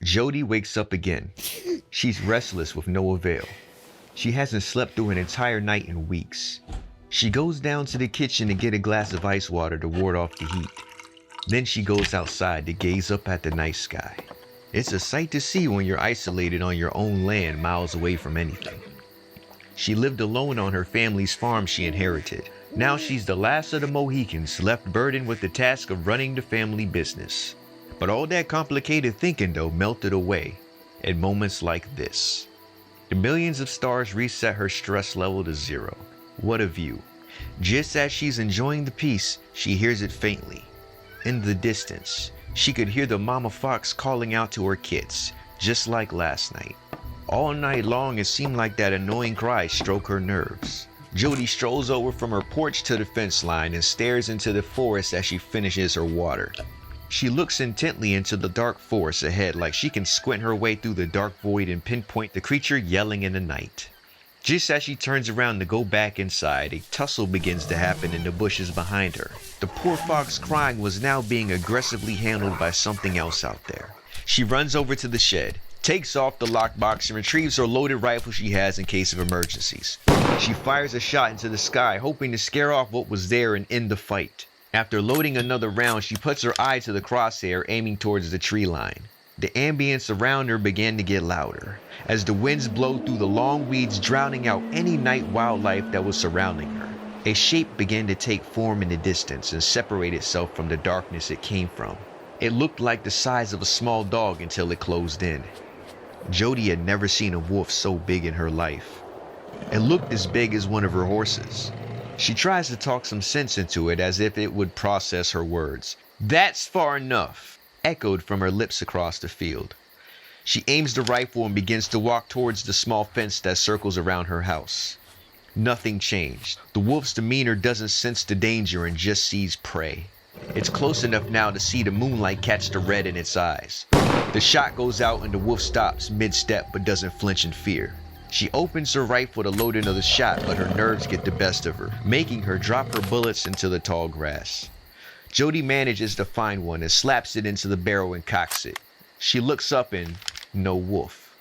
Jody wakes up again. She's restless with no avail. She hasn't slept through an entire night in weeks. She goes down to the kitchen to get a glass of ice water to ward off the heat. Then she goes outside to gaze up at the night sky. It's a sight to see when you're isolated on your own land miles away from anything. She lived alone on her family's farm she inherited. Now she's the last of the Mohicans left burdened with the task of running the family business. But all that complicated thinking though melted away at moments like this. The millions of stars reset her stress level to zero. What a view. Just as she's enjoying the peace, she hears it faintly. In the distance, she could hear the mama fox calling out to her kids, just like last night. All night long it seemed like that annoying cry stroked her nerves. Jody strolls over from her porch to the fence line and stares into the forest as she finishes her water. She looks intently into the dark forest ahead like she can squint her way through the dark void and pinpoint the creature yelling in the night. Just as she turns around to go back inside, a tussle begins to happen in the bushes behind her. The poor fox crying was now being aggressively handled by something else out there. She runs over to the shed, takes off the lockbox and retrieves her loaded rifle she has in case of emergencies. She fires a shot into the sky, hoping to scare off what was there and end the fight. After loading another round, she puts her eye to the crosshair, aiming towards the tree line. The ambience around her began to get louder, as the winds blow through the long weeds, drowning out any night wildlife that was surrounding her. A shape began to take form in the distance and separate itself from the darkness it came from. It looked like the size of a small dog until it closed in. Jody had never seen a wolf so big in her life. It looked as big as one of her horses. She tries to talk some sense into it as if it would process her words. "That's far enough," echoed from her lips across the field. She aims the rifle and begins to walk towards the small fence that circles around her house. Nothing changed. The wolf's demeanor doesn't sense the danger and just sees prey. It's close enough now to see the moonlight catch the red in its eyes. The shot goes out and the wolf stops mid-step but doesn't flinch in fear. She opens her rifle to load another shot, but her nerves get the best of her, making her drop her bullets into the tall grass. Jody manages to find one and slaps it into the barrel and cocks it. She looks up and no wolf.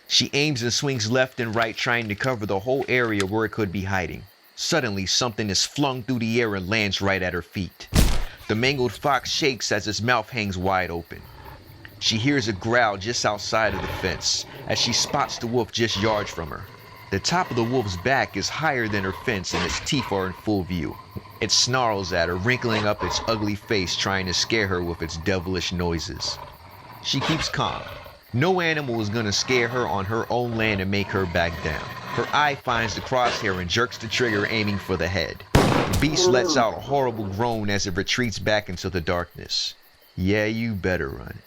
She aims and swings left and right, trying to cover the whole area where it could be hiding. Suddenly, something is flung through the air and lands right at her feet. The mangled fox shakes as its mouth hangs wide open. She hears a growl just outside of the fence as she spots the wolf just yards from her. The top of the wolf's back is higher than her fence and its teeth are in full view. It snarls at her, wrinkling up its ugly face, trying to scare her with its devilish noises. She keeps calm. No animal is gonna scare her on her own land and make her back down. Her eye finds the crosshair and jerks the trigger, aiming for the head. The beast lets out a horrible groan as it retreats back into the darkness. Yeah, you better run.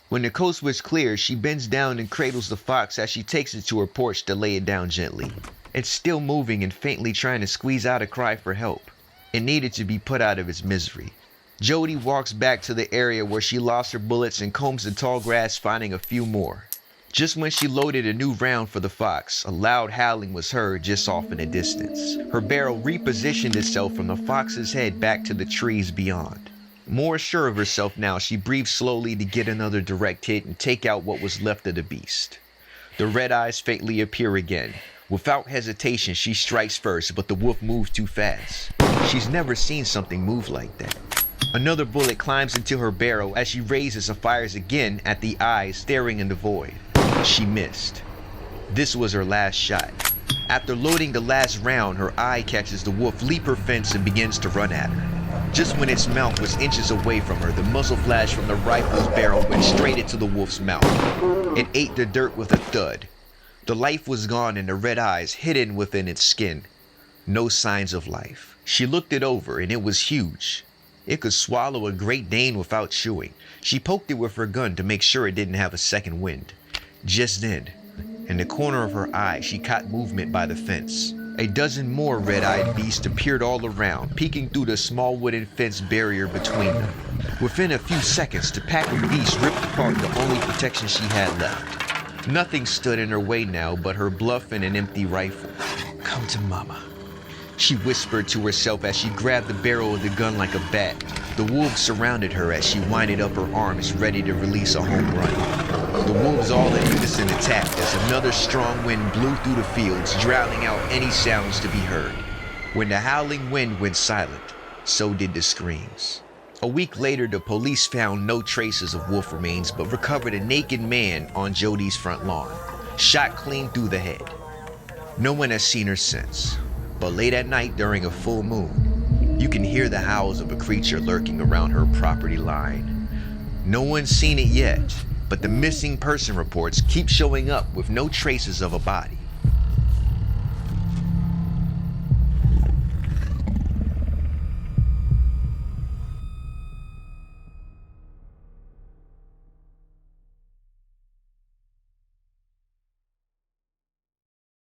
When the coast switch clears, she bends down and cradles the fox as she takes it to her porch to lay it down gently. It's still moving and faintly trying to squeeze out a cry for help. It needed to be put out of its misery. Jody walks back to the area where she lost her bullets and combs the tall grass, finding a few more. Just when she loaded a new round for the fox, a loud howling was heard just off in the distance. Her barrel repositioned itself from the fox's head back to the trees beyond. More sure of herself now, she breathed slowly to get another direct hit and take out what was left of the beast. The red eyes faintly appear again. Without hesitation, she strikes first, but the wolf moves too fast. She's never seen something move like that. Another bullet climbs into her barrel as she raises and fires again at the eyes staring in the void. She missed. This was her last shot. After loading the last round, her eye catches the wolf leap her fence and begins to run at her. Just when its mouth was inches away from her, the muzzle flash from the rifle's barrel went straight into the wolf's mouth. It ate the dirt with a thud. The life was gone and the red eyes hidden within its skin. No signs of life. She looked it over and it was huge. It could swallow a Great Dane without chewing. She poked it with her gun to make sure it didn't have a second wind. Just then, in the corner of her eye, she caught movement by the fence. A dozen more red-eyed beasts appeared all around, peeking through the small wooden fence barrier between them. Within a few seconds, the pack of beasts ripped apart the only protection she had left. Nothing stood in her way now but her bluff and an empty rifle. "Come to mama," she whispered to herself as she grabbed the barrel of the gun like a bat. The wolves surrounded her as she winded up her arms, ready to release a home run. The wolves all in unison attacked as another strong wind blew through the fields, drowning out any sounds to be heard. When the howling wind went silent, so did the screams. A week later, the police found no traces of wolf remains, but recovered a naked man on Jody's front lawn, shot clean through the head. No one has seen her since, but late at night during a full moon, you can hear the howls of a creature lurking around her property line. No one's seen it yet, but the missing person reports keep showing up with no traces of a body.